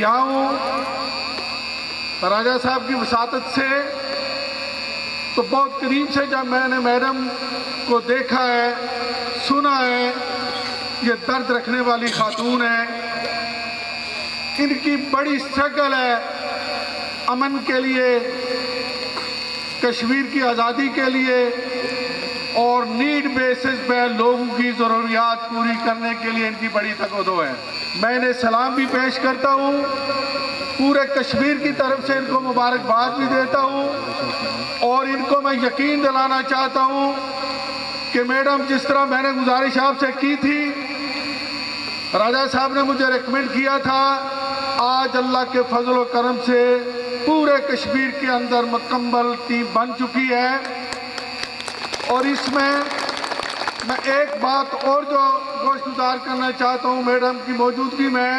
گیا ہوں راجہ صاحب کی وساطت سے، تو بہت قریب سے جب میں نے میڈم کو دیکھا ہے، سنا ہے، یہ درد رکھنے والی خاتون ہے، ان کی بڑی اسٹرگل ہے امن کے لیے، کشمیر کی آزادی کے لیے، اور نیڈ بیسس پہ لوگوں کی ضروریات پوری کرنے کے لیے ان کی بڑی تکودو ہے۔ میں انہیں سلام بھی پیش کرتا ہوں، پورے کشمیر کی طرف سے ان کو مبارکباد بھی دیتا ہوں، اور ان کو میں یقین دلانا چاہتا ہوں کہ میڈم جس طرح میں نے گزارش آپ سے کی تھی، راجہ صاحب نے مجھے ریکمنڈ کیا تھا، آج اللہ کے فضل و کرم سے پورے کشمیر کے اندر مکمل ٹیم بن چکی ہے۔ اور اس میں ایک بات اور جو گوش گزار کرنا چاہتا ہوں، میڈم کی موجودگی میں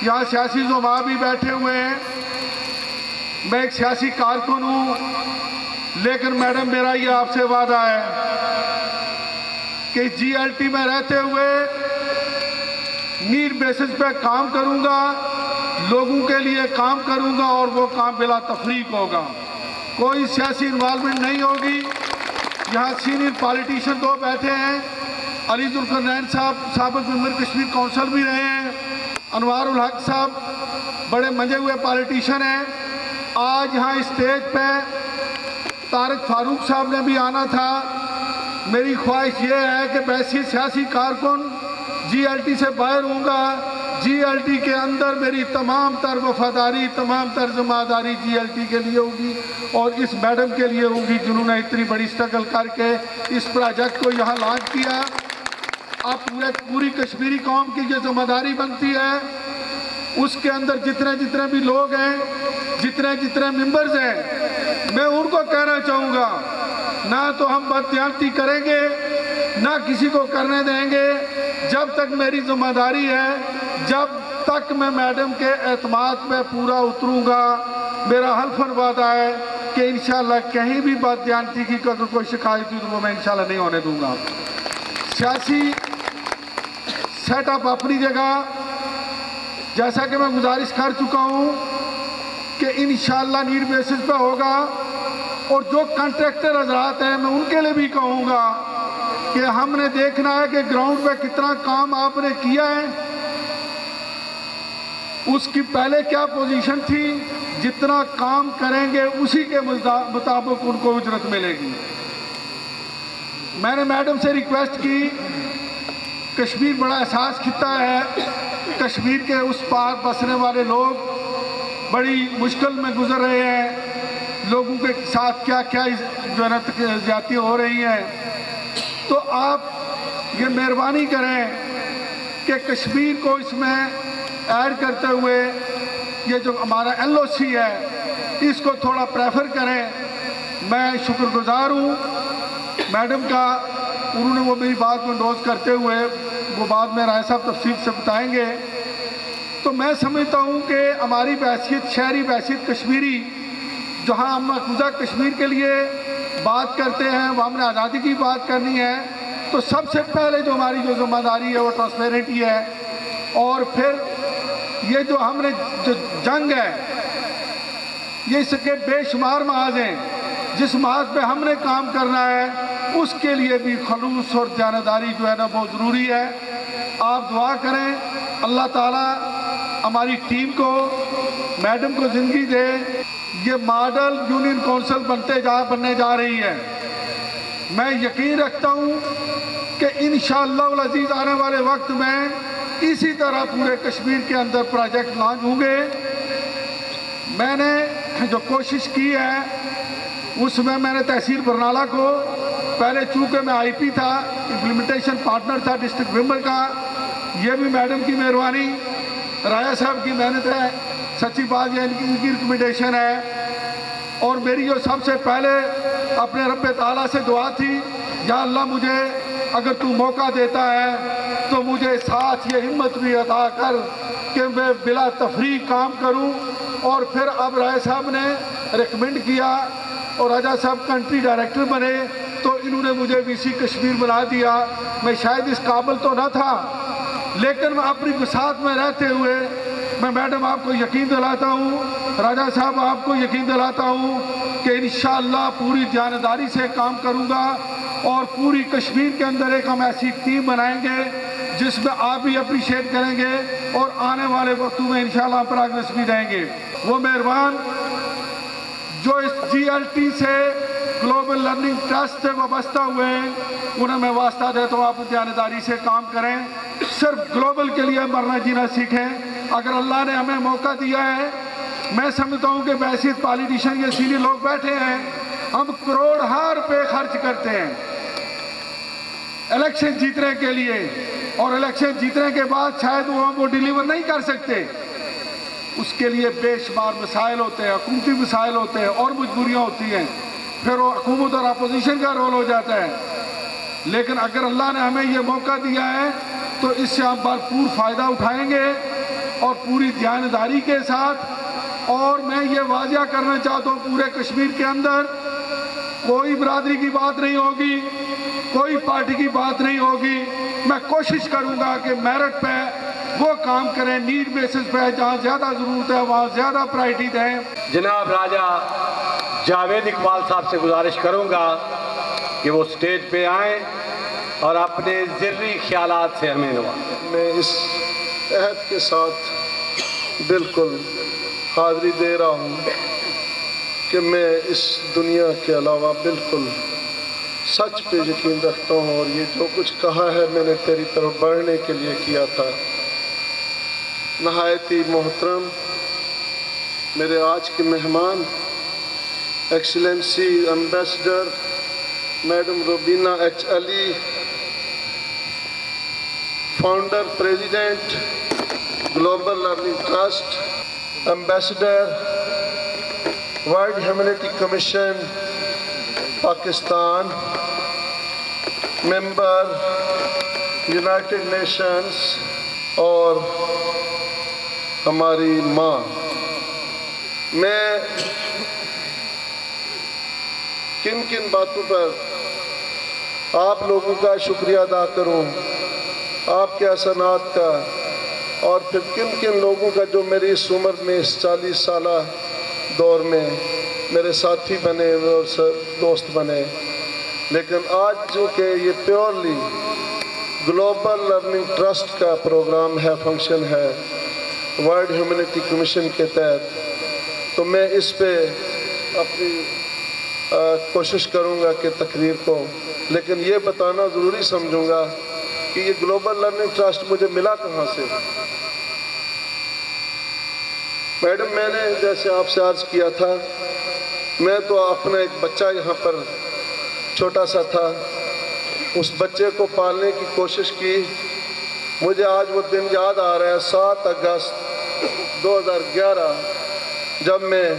یہاں سیاسی زعماء بھی بیٹھے ہوئے ہیں، میں ایک سیاسی کارکن ہوں، لیکن میڈم میرا یہ آپ سے وعدہ ہے کہ جی ایل ٹی میں رہتے ہوئے نیڈ بیسس پہ کام کروں گا، لوگوں کے لیے کام کروں گا، اور وہ کام بلا تفریق ہوگا، کوئی سیاسی انوالومنٹ نہیں ہوگی۔ یہاں سینئر پالیٹیشن دو بیٹھے ہیں، علی ذوالقرنین صاحب سابق ممبر کشمیر کونسل بھی رہے ہیں، انوار الحق صاحب بڑے منجے ہوئے پالیٹیشن ہیں۔ آج یہاں اسٹیج پہ طارق فاروق صاحب نے بھی آنا تھا۔ میری خواہش یہ ہے کہ ایسی سیاسی کارکن جی ایل ٹی سے باہر ہوں گا، جی ایل ٹی کے اندر میری تمام تر وفاداری، تمام تر ذمہ داری جی ایل ٹی کے لیے ہوگی، اور اس میڈم کے لیے ہوگی جنہوں نے اتنی بڑی اسٹرگل کر کے اس پروجیکٹ کو یہاں لانچ کیا۔ اب پوری کشمیری قوم کی یہ ذمہ داری بنتی ہے، اس کے اندر جتنے بھی لوگ ہیں، جتنے ممبرز ہیں، میں ان کو کہنا چاہوں گا، نہ تو ہم بددیانتی کریں گے، نہ کسی کو کرنے دیں گے، جب تک میری ذمہ داری ہے، جب تک میں میڈم کے اعتماد میں پورا اتروں گا، میرا حلفاً وعدہ ہے کہ انشاءاللہ کہیں بھی بددیانتی کی اگر کوئی شکایت ہوئی تو وہ میں انشاءاللہ نہیں ہونے دوں گا۔ سیاسی سیٹ اپ اپنی جگہ، جیسا کہ میں گزارش کر چکا ہوں کہ انشاءاللہ نیڈ بیسس پہ ہوگا، اور جو کنٹریکٹر حضرات ہیں میں ان کے لیے بھی کہوں گا کہ ہم نے دیکھنا ہے کہ گراؤنڈ پہ کتنا کام آپ نے کیا ہے، اس کی پہلے کیا پوزیشن تھی، جتنا کام کریں گے اسی کے مطابق ان کو اجرت ملے گی۔ میں نے میڈم سے ریکویسٹ کی، کشمیر بڑا احساس خطہ ہے، کشمیر کے اس پار بسنے والے لوگ بڑی مشکل میں گزر رہے ہیں، لوگوں کے ساتھ کیا کیا زیادتی ہو رہی ہیں، تو آپ یہ مہربانی کریں کہ کشمیر کو اس میں ایڈ کرتے ہوئے یہ جو ہمارا ایل او سی ہے اس کو تھوڑا پریفر کریں۔ میں شکر گزار ہوں میڈم کا، انہوں نے وہ میری بات کو انڈوز کرتے ہوئے وہ بعد میں رائے صاحب تفصیل سے بتائیں گے۔ تو میں سمجھتا ہوں کہ ہماری بحثیت، شہری بحثیت کشمیری، جہاں ہم مقبوضہ کشمیر کے لیے بات کرتے ہیں، وہ ہم نے آزادی کی بات کرنی ہے، تو سب سے پہلے جو ہماری جو ذمہ داری ہے وہ ٹرانسپیرنٹی ہے، اور پھر یہ جو ہم نے جو جنگ ہے، یہ اس کے بے شمار محاذ ہیں، جس محاذ پہ ہم نے کام کرنا ہے اس کے لیے بھی خلوص اور جانبداری جو ہے نا بہت ضروری ہے۔ آپ دعا کریں اللہ تعالیٰ ہماری ٹیم کو، میڈم کو زندگی دے، یہ ماڈل یونین کونسل بننے جا رہی ہے۔ میں یقین رکھتا ہوں کہ انشاءاللہ العزیز آنے والے وقت میں اسی طرح پورے کشمیر کے اندر پروجیکٹ لانچ ہوں گے۔ میں نے جو کوشش کی ہے اس میں نے تحصیل برنالہ کو، پہلے چونکہ میں آئی پی تھا، امپلیمنٹیشن پارٹنر تھا ڈسٹرکٹ ممبر کا، یہ بھی میڈم کی مہربانی، راجہ صاحب کی محنت ہے، سچی بات یہ ان کی ریکمنڈیشن ہے، اور میری جو سب سے پہلے اپنے رب تعالیٰ سے دعا تھی، یا اللہ مجھے اگر تو موقع دیتا ہے تو مجھے ساتھ یہ ہمت بھی عطا کر کہ میں بلا تفریق کام کروں۔ اور پھر اب راجہ صاحب نے ریکمنڈ کیا اور راجہ صاحب کنٹری ڈائریکٹر بنے تو انہوں نے مجھے وی سی کشمیر بنا دیا۔ میں شاید اس قابل تو نہ تھا، لیکن میں اپنی بساط میں رہتے ہوئے میں میڈم آپ کو یقین دلاتا ہوں، راجہ صاحب آپ کو یقین دلاتا ہوں کہ انشاءاللہ پوری دیانتداری سے کام کروں گا، اور پوری کشمیر کے اندر ایک ہم ایسی ٹیم بنائیں گے جس میں آپ بھی اپریشیٹ کریں گے، اور آنے والے وقتوں میں انشاءاللہ ہم پروگریس بھی دیں گے۔ وہ مہربان جو اس GLT سے گلوبل لرننگ ٹرسٹ سے وابستہ ہوئے ہیں، انہیں میں واسطہ دیتا ہوں آپ دیانتداری سے کام کریں، صرف گلوبل کے لیے مرنا جینا سیکھیں۔ اگر اللہ نے ہمیں موقع دیا ہے، میں سمجھتا ہوں کہ بحیثیت پالیٹیشن یہ سینئر لوگ بیٹھے ہیں، ہم کروڑ ہار روپے خرچ کرتے ہیں الیکشن جیتنے کے لیے، اور الیکشن جیتنے کے بعد شاید وہ ڈیلیور نہیں کر سکتے، اس کے لیے بے شمار مسائل ہوتے ہیں، حکومتی مسائل ہوتے ہیں اور مجبوریاں ہوتی ہیں، پھر وہ حکومت اور اپوزیشن کا رول ہو جاتا ہے۔ لیکن اگر اللہ نے ہمیں یہ موقع دیا ہے تو اس سے ہم بھرپور فائدہ اٹھائیں گے اور پوری دیانتداری کے ساتھ۔ اور میں یہ واضح کرنا چاہتا ہوں، پورے کشمیر کے اندر کوئی برادری کی بات نہیں ہوگی، کوئی پارٹی کی بات نہیں ہوگی، میں کوشش کروں گا کہ میرٹ پہ وہ کام کریں، نیڈ بیسس پہ، جہاں زیادہ ضرورت ہے وہاں زیادہ پرائرٹی دیں۔ جناب راجہ جاوید اقبال صاحب سے گزارش کروں گا کہ وہ سٹیج پہ آئیں اور اپنے ذری خیالات سے ہمیں نوازیں۔ میں اس عہد کے ساتھ بالکل حاضری دے رہا ہوں کہ میں اس دنیا کے علاوہ بالکل سچ پہ یقین رکھتا ہوں، اور یہ جو کچھ کہا ہے میں نے تیری طرف بڑھنے کے لیے کیا تھا۔ نہایت ہی محترم میرے آج کے مہمان، excellency ambassador madam Rubina H Ali, founder president global learning trust, ambassador world humanity commission Pakistan, member United Nations, اور ہماری ماں، میں کن کن باتوں پر آپ لوگوں کا شکریہ ادا کروں، آپ کے احسانات کا، اور پھر کن کن لوگوں کا جو میری اس عمر میں اس 40 سالہ دور میں میرے ساتھی بنے اور دوست بنے۔ لیکن آج جو کہ یہ پیورلی گلوبل لرننگ ٹرسٹ کا پروگرام ہے، فنکشن ہے ورلڈ ہیومینٹی کمیشن کے تحت، تو میں اس پہ اپنی کوشش کروں گا کہ تقریر کو، لیکن یہ بتانا ضروری سمجھوں گا کہ یہ گلوبل لرننگ ٹرسٹ مجھے ملا کہاں سے۔ میڈم، میں نے جیسے آپ سے عرض کیا تھا، میں تو اپنا ایک بچہ یہاں پر چھوٹا سا تھا، اس بچے کو پالنے کی کوشش کی۔ مجھے آج وہ دن یاد آ رہا ہے، 7 اگست 2011، جب میں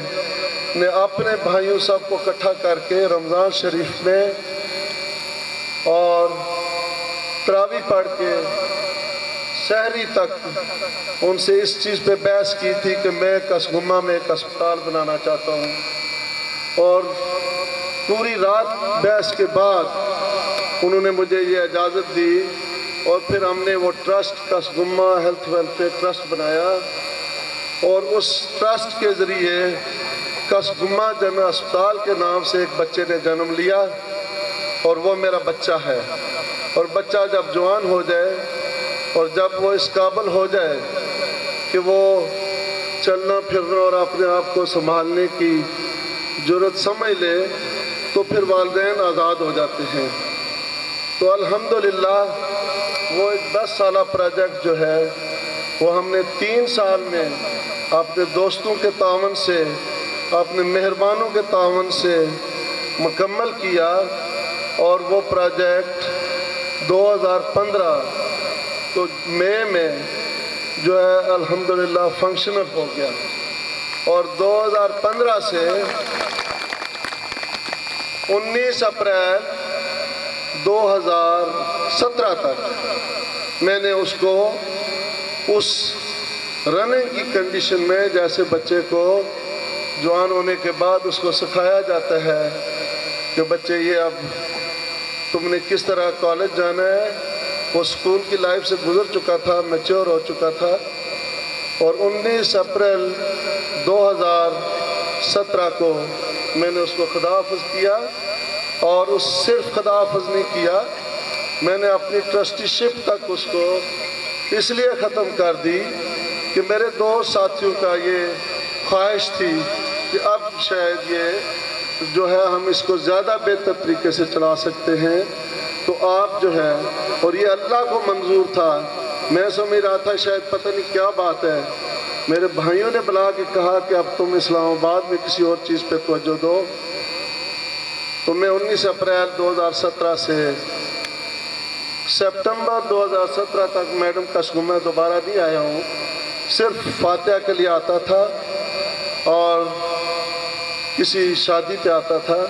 نے اپنے بھائیوں سب کو اکٹھا کر کے رمضان شریف میں اور تراویح پڑھ کے سحری تک ان سے اس چیز پہ بحث کی تھی کہ میں کسگمہ میں ایک اسپتال بنانا چاہتا ہوں، اور پوری رات بحث کے بعد انہوں نے مجھے یہ اجازت دی، اور پھر ہم نے وہ ٹرسٹ کسگمہ ہیلتھ ویلفیئر ٹرسٹ بنایا، اور اس ٹرسٹ کے ذریعے کسگمہ جنرل اسپتال کے نام سے ایک بچے نے جنم لیا، اور وہ میرا بچہ ہے۔ اور بچہ جب جوان ہو جائے اور جب وہ اس قابل ہو جائے کہ وہ چلنا پھرنا اور اپنے آپ کو سنبھالنے کی جرات سمجھ لے، تو پھر والدین آزاد ہو جاتے ہیں۔ تو الحمدللہ وہ ایک 10 سالہ پروجیکٹ جو ہے وہ ہم نے 3 سال میں اپنے دوستوں کے تعاون سے، اپنے مہربانوں کے تعاون سے مکمل کیا، اور وہ پروجیکٹ 2015 تو مئی میں جو ہے الحمدللہ فنکشنل ہو گیا، اور 2015 سے 19 اپریل 2017 تک میں نے اس کو اس رننگ کی کنڈیشن میں، جیسے بچے کو جوان ہونے کے بعد اس کو سکھایا جاتا ہے کہ بچے یہ اب تم نے کس طرح کالج جانا ہے، وہ اسکول کی لائف سے گزر چکا تھا، میچور ہو چکا تھا، اور 19 اپریل 2017 کو میں نے اس کو خداحافظ کیا، اور اس صرف خداحافظ نہیں کیا، میں نے اپنی ٹرسٹی شپ تک اس کو اس لیے ختم کر دی کہ میرے دو ساتھیوں کا یہ خواہش تھی کہ اب شاید یہ جو ہے ہم اس کو زیادہ بہتر طریقے سے چلا سکتے ہیں، تو آپ جو ہے، اور یہ اللہ کو منظور تھا، میں سمجھ رہا تھا شاید پتہ نہیں کیا بات ہے، میرے بھائیوں نے بلا کے کہا کہ اب تم اسلام آباد میں کسی اور چیز پہ توجہ دو، تو میں 19 اپریل 2017 سے سپٹمبر 2017 تک میڈم کسگو میں دوبارہ نہیں آیا ہوں، صرف فاتحہ کے لیے آتا تھا اور کسی شادی پہ آتا تھا۔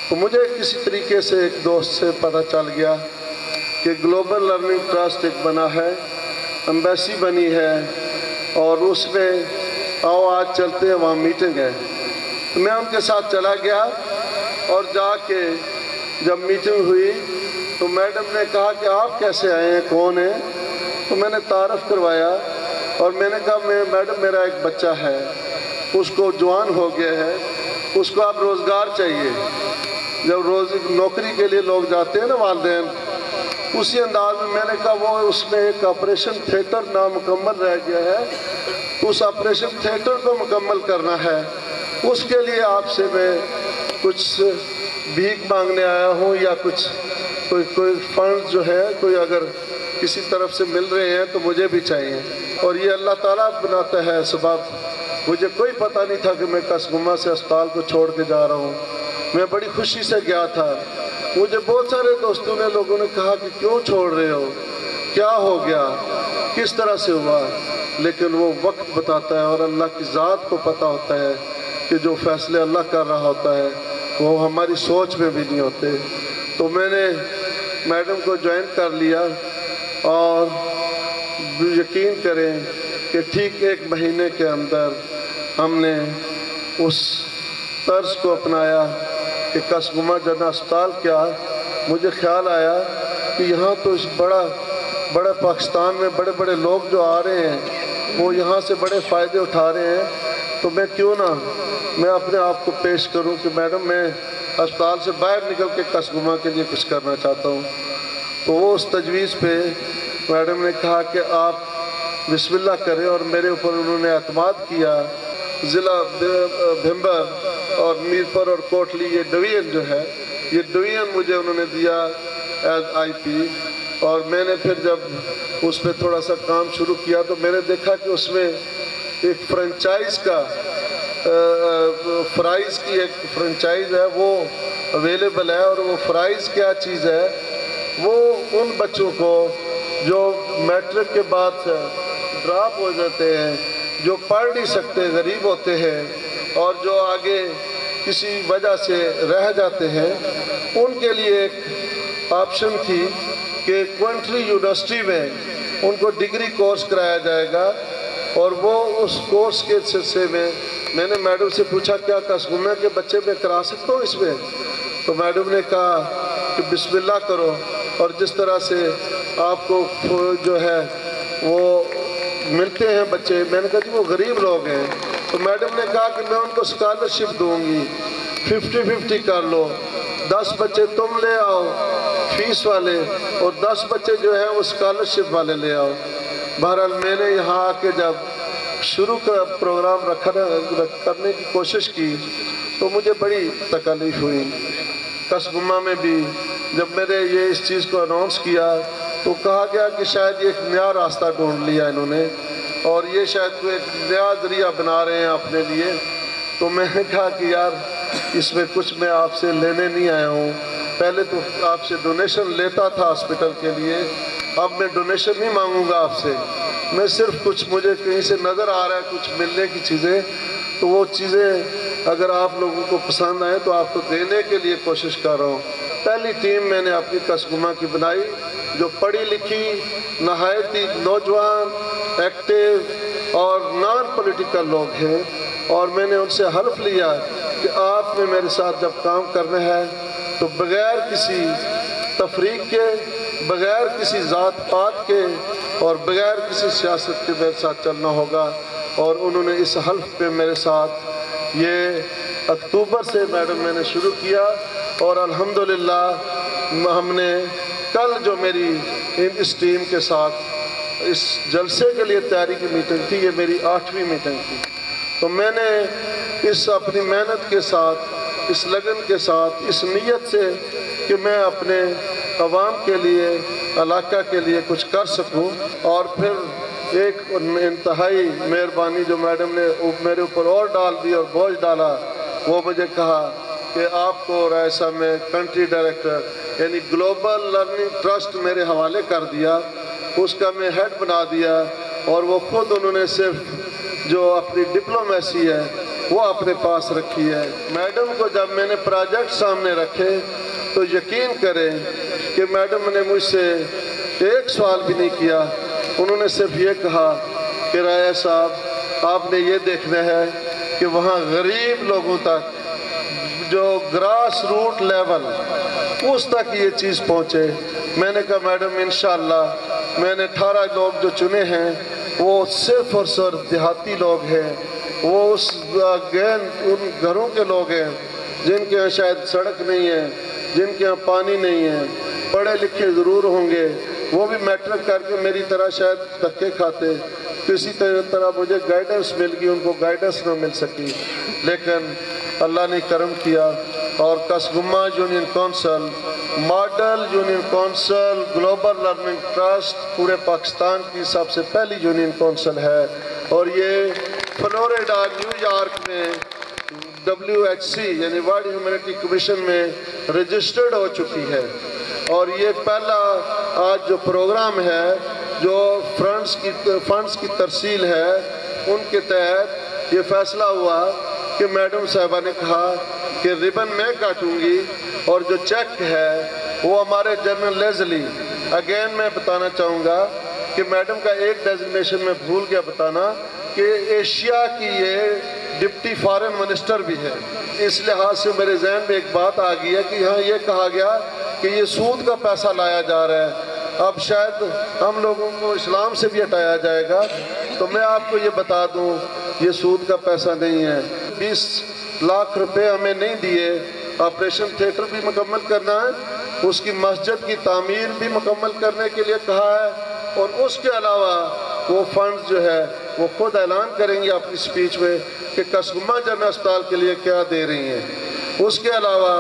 تو مجھے کسی طریقے سے ایک دوست سے پتہ چل گیا کہ گلوبل لرننگ ٹرسٹ ایک بنا ہے، ایمبیسی بنی ہے، اور اس میں آؤ آج چلتے ہیں، وہاں میٹنگ ہے۔ تو میں ان کے ساتھ چلا گیا، اور جا کے جب میٹنگ ہوئی تو میڈم نے کہا کہ آپ کیسے آئے ہیں، کون ہیں؟ تو میں نے تعارف کروایا، اور میں نے کہا میڈم میرا ایک بچہ ہے، اس کو جوان ہو گیا ہے، اس کو اب روزگار چاہیے۔ جب نوکری کے لیے لوگ جاتے ہیں نا والدین، اسی انداز میں میں نے کہا وہ اس میں ایک آپریشن تھیٹر نامکمل رہ گیا ہے، اس آپریشن تھیٹر کو مکمل کرنا ہے، اس کے لیے آپ سے میں کچھ بھیک مانگنے آیا ہوں، یا کچھ کوئی فنڈ جو ہے کوئی اگر کسی طرف سے مل رہے ہیں تو مجھے بھی چاہیے، اور یہ اللہ تعالیٰ بناتا ہے سبب۔ مجھے کوئی پتہ نہیں تھا کہ میں کسگما سے اسپتال کو چھوڑ کے جا رہا ہوں، میں بڑی خوشی سے گیا تھا۔ مجھے بہت سارے دوستوں نے لوگوں نے کہا کہ کیوں چھوڑ رہے ہو، کیا ہو گیا، کس طرح سے ہوا، لیکن وہ وقت بتاتا ہے، اور اللہ کی ذات کو پتہ ہوتا ہے کہ جو فیصلے اللہ کر رہا ہوتا ہے وہ ہماری سوچ میں بھی نہیں ہوتے۔ تو میں نے میڈم کو جوائن کر لیا، اور یقین کریں کہ ٹھیک 1 مہینے کے اندر ہم نے اس طرز کو اپنایا کہ کسگما جنرل اسپتال کیا، مجھے خیال آیا کہ یہاں تو اس بڑا پاکستان میں بڑے بڑے لوگ جو آ رہے ہیں وہ یہاں سے بڑے فائدے اٹھا رہے ہیں، تو میں کیوں نہ میں اپنے آپ کو پیش کروں کہ میڈم میں اسپتال سے باہر نکل کے کسگما کے لیے کچھ کرنا چاہتا ہوں۔ تو وہ اس تجویز پہ میڈم نے کہا کہ آپ بسم اللہ کریں، اور میرے اوپر انہوں نے اعتماد کیا۔ ضلع بھمبر اور میرپور اور کوٹلی یہ ڈویژن جو ہے، یہ ڈویژن مجھے انہوں نے دیا ایز آئی پی، اور میں نے پھر جب اس پہ تھوڑا سا کام شروع کیا تو میں نے دیکھا کہ اس میں ایک فرنچائز کا فرائز کی ایک فرنچائز ہے وہ اویلیبل ہے، اور وہ فرائز کیا چیز ہے، وہ ان بچوں کو جو میٹرک کے بعد سے ڈراپ ہو جاتے ہیں، جو پڑھ نہیں سکتے، غریب ہوتے ہیں، اور جو آگے کسی وجہ سے رہ جاتے ہیں، ان کے لیے ایک آپشن تھی کہ کوئنٹری یونیورسٹی میں ان کو ڈگری کورس کرایا جائے گا، اور وہ اس کورس کے سلسلے میں نے میڈم سے پوچھا کیا کسگما کے بچے میں کرا سکتا ہوں اس میں؟ تو میڈم نے کہا کہ بسم اللہ کرو، اور جس طرح سے آپ کو جو ہے وہ ملتے ہیں بچے، میں نے کہا کہ وہ غریب لوگ ہیں، تو میڈم نے کہا کہ میں ان کو اسکالرشپ دوں گی، 50-50 کر لو، 10 بچے تم لے آؤ فیس والے، اور 10 بچے جو ہیں وہ اسکالرشپ والے لے آؤ۔ بہرحال میں نے یہاں آ کے جب شروع کا پروگرام کرنے کی کوشش کی تو مجھے بڑی تکلیف ہوئی۔ کسگما میں بھی جب میں نے یہ اس چیز کو اناؤنس کیا تو کہا گیا کہ شاید یہ ایک نیا راستہ ڈھونڈ لیا انہوں نے، اور یہ شاید کوئی ایک نیا ذریعہ بنا رہے ہیں اپنے لیے۔ تو میں نے کہا کہ یار اس میں کچھ میں آپ سے لینے نہیں آیا ہوں، پہلے تو آپ سے ڈونیشن لیتا تھا ہاسپٹل کے لیے، اب میں ڈونیشن نہیں مانگوں گا آپ سے، میں صرف کچھ مجھے کہیں سے نظر آ رہا ہے کچھ ملنے کی چیزیں، تو وہ چیزیں اگر آپ لوگوں کو پسند آئیں تو آپ کو دینے کے لیے کوشش کر رہا ہوں۔ پہلی ٹیم میں نے اپنی کسگما کی بنائی جو پڑھی لکھی، نہایت ہی نوجوان، ایکٹیو اور نان پولیٹیکل لوگ ہیں، اور میں نے ان سے حلف لیا کہ آپ نے میرے ساتھ جب کام کرنا ہے تو بغیر کسی تفریق کے، بغیر کسی ذات پات کے، اور بغیر کسی سیاست کے میرے ساتھ چلنا ہوگا. اور انہوں نے اس حلف پہ میرے ساتھ یہ اکتوبر سے میڈم میں نے شروع کیا اور الحمدللہ ہم نے کل جو میری اس ٹیم کے ساتھ اس جلسے کے لیے تیاری کی میٹنگ تھی، یہ میری 8ویں میٹنگ تھی. تو میں نے اس اپنی محنت کے ساتھ، اس لگن کے ساتھ، اس نیت سے کہ میں اپنے عوام کے لیے، علاقہ کے لیے کچھ کر سکوں. اور پھر ایک انتہائی مہربانی جو میڈم نے میرے اوپر اور ڈال دی اور بوجھ ڈالا، وہ مجھے کہا کہ آپ کو رائسا میں کنٹری ڈائریکٹر یعنی گلوبل لرننگ ٹرسٹ میرے حوالے کر دیا، اس کا میں ہیڈ بنا دیا. اور وہ خود انہوں نے صرف جو اپنی ڈپلومیسی ہے وہ اپنے پاس رکھی ہے. میڈم کو جب میں نے پروجیکٹ سامنے رکھے تو یقین کریں کہ میڈم نے مجھ سے ایک سوال بھی نہیں کیا. انہوں نے صرف یہ کہا کہ رایا صاحب آپ نے یہ دیکھنا ہے کہ وہاں غریب لوگوں تک جو گراس روٹ لیول اس تک یہ چیز پہنچے. میں نے کہا میڈم انشاءاللہ میں نے 18 لوگ جو چنے ہیں وہ صرف اور صرف دیہاتی لوگ ہیں، وہ اس ان گھروں کے لوگ ہیں جن کے یہاں شاید سڑک نہیں ہے، جن کے یہاں پانی نہیں ہے. پڑھے لکھے ضرور ہوں گے، وہ بھی میٹرک کر کے میری طرح شاید دھکے کھاتے، کسی طرح مجھے گائیڈنس مل گئی، ان کو گائیڈنس نہ مل سکی. لیکن اللہ نے کرم کیا اور Kasguma union council, model union council, global learning trust پورے پاکستان کی سب سے پہلی یونین کونسل ہے. اور یہ فلوریڈا نیو یارک میں WHC یعنی ورلڈ ہیومینٹی کمیشن میں رجسٹرڈ ہو چکی ہے. اور یہ پہلا آج جو پروگرام ہے جو فنڈز کی ترسیل ہے، ان کے تحت یہ فیصلہ ہوا کہ میڈم صاحبہ نے کہا کہ ریبن میں کاٹوں گی اور جو چیک ہے وہ ہمارے جنرل لیزلی. اگین میں بتانا چاہوں گا کہ میڈم کا ایک ڈیزگنیشن میں بھول گیا بتانا کہ ایشیا کی یہ ڈپٹی فارن منسٹر بھی ہے. اس لحاظ سے میرے ذہن میں ایک بات آ گئی ہے کہ یہاں یہ کہا گیا کہ یہ سود کا پیسہ لایا جا رہا ہے. اب شاید ہم لوگوں کو اسلام سے بھی ہٹایا جائے گا. تو میں آپ کو یہ بتا دوں یہ سود کا پیسہ نہیں ہے. 20 لاکھ روپے ہمیں نہیں دیے، آپریشن تھیٹر بھی مکمل کرنا ہے، اس کی مسجد کی تعمیر بھی مکمل کرنے کے لیے کہا ہے. اور اس کے علاوہ وہ فنڈز جو ہے وہ خود اعلان کریں گے اپنی سپیچ میں کہ کسگمہ جنرل اسپتال کے لیے کیا دے رہی ہیں. اس کے علاوہ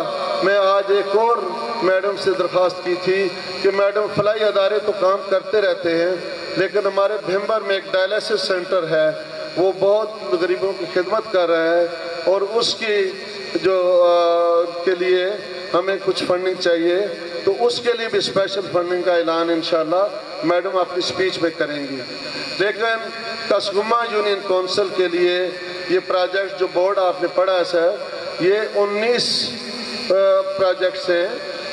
میں آج ایک اور میڈم سے درخواست کی تھی کہ میڈم فلاحی ادارے تو کام کرتے رہتے ہیں، لیکن ہمارے بھمبر میں ایک ڈائلیسس سینٹر ہے، وہ بہت غریبوں کی خدمت کر رہا ہے اور اس کی جو کے لیے ہمیں کچھ فنڈنگ چاہیے. تو اس کے لیے بھی اسپیشل فنڈنگ کا اعلان انشاءاللہ میڈم اپنی سپیچ میں کریں گی. لیکن کسگمہ یونین کونسل کے لیے یہ پروجیکٹ جو بورڈ آپ نے پڑھا ہے سر، یہ 19 پروجیکٹس ہیں